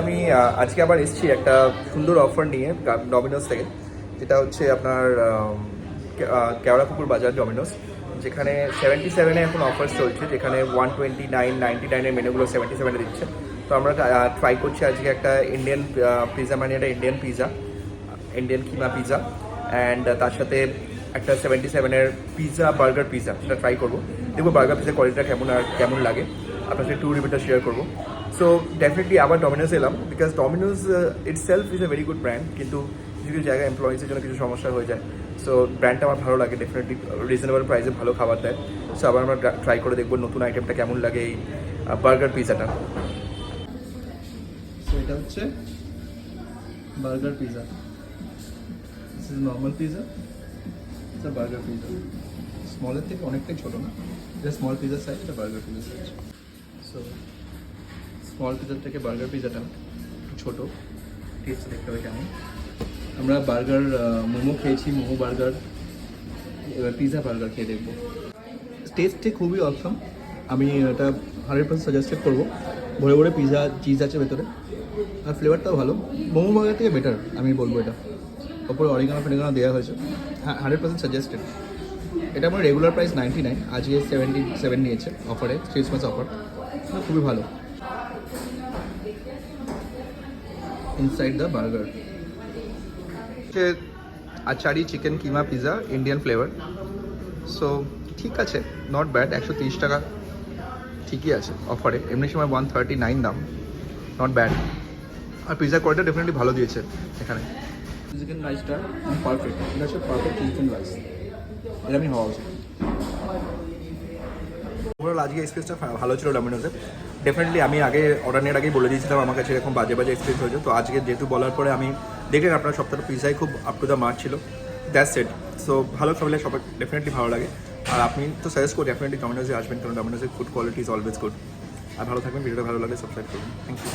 আমি আজকে আবার এসেছি একটা সুন্দর অফার নিয়ে ডমিনোস থেকে, যেটা হচ্ছে আপনার কেওড়াপুকুর বাজার ডমিনোস, যেখানে 77-এ এখন অফার চলছে, যেখানে 129-99-এর মেনুগুলো 77-এ দিচ্ছে। তো আমরা ট্রাই করছি আজকে একটা ইন্ডিয়ান পিৎজা, মানে একটা Indian pizza, Indian keema pizza, and তার সাথে একটা 77-এর পিৎজা, বার্গার পিৎজা, সেটা ট্রাই করবো। দেখবো বার্গার পিৎজার কোয়ালিটিটা কেমন লাগে, আপনার সাথে রিভিউটা শেয়ার করবো। সো ডেফিনেটলি আবার ডমিনোস এলাম, because Domino's itself is a very good brand, কিন্তু কিছু কিছু জায়গায় এমপ্লয়িজের জন্য কিছু সমস্যা হয়ে যায়। সো ব্র্যান্ডটা আমার ভালো লাগে, ডেফিনেটলি রিজনেবল প্রাইসে ভালো খাবার দেয়। সো আবার আমরা ট্রাই করে দেখবো নতুন আইটেমটা কেমন লাগে, এই বার্গার পিৎজাটা। সো এটা হচ্ছে burger pizza, this is normal pizza, এটা বার্গার পিৎজা। স্মলের থেকে অনেকটাই ছোটো না, এটা স্মল পিৎজার সাইজ, এটা বার্গার পিৎজার সাইজ। সো স্মল পিৎজার থেকে বার্গার পিৎজাটা ছোটো, টেস্ট দেখতে হবে কেমন। আমরা বার্গার মোমো খেয়েছি, মোমো বার্গার, এবার পিৎজা বার্গার খেয়ে দেখবো। টেস্টে খুবই অসম, আমি এটা 100% সাজেস্টেড করবো। ভরে ভরে পিৎজা, চিজ আছে ভেতরে, আর ফ্লেভারটাও ভালো। মোমো বার্গার থেকে বেটার আমি বলবো এটা। ওপরে অরিগানো ফেরিগানো দেওয়া হয়েছে, হ্যাঁ 100% সাজেস্টেড। এটা আমার রেগুলার প্রাইস 99, আজকে 77 নিয়েছে অফারে, ক্রিসমাস অফার, খুবই ভালো। ইনসাইড দ্য বার্গার হচ্ছে আচারি চিকেন কিমা পিৎজা, ইন্ডিয়ান ফ্লেভার। সো ঠিক আছে, নট ব্যাড, 130 টাকা ঠিকই আছে অফারে, এমনি সময় 139 দাম, নট ব্যাড। আর পিৎজার কোয়ালিটি ডেফিনেটলি ভালো দিয়েছে এখানে। চিকেন রাইসটা পারফেক্ট, এটা হচ্ছে পারফেক্ট চিকেন রাইস, এরকমই হওয়া উচিত। ওভারঅল আজকে এক্সপিরিয়েন্সটা ভালো ছিল ডমিনোসে। ডেফিনেটলি আমি আগে অর্ডার নেওয়ার আগেই বলে দিয়েছিলাম আমার কাছে এরকম বাজে এক্সপিরিয়েন্স হয়েছে। তো আজকে যেহেতু বলার পরে আমি দেখলেন আপনার সপ্তাহটা পিৎজাই খুব আপ টু দ্য মার্ক ছিল, দ্যাটস ইট। সো ভালো খাবার সবাই ডেফিনেটলি ভালো লাগে। আর আপনি তো সাজেস্ট করি ডেফিনেটলি ডমিনোসে আসবেন, কারণ ডমিনোসের food quality is always good. আর ভালো থাকবেন, ভিডিওটা ভালো লাগে সাবস্ক্রাইব করবেন, থ্যাংক ইউ।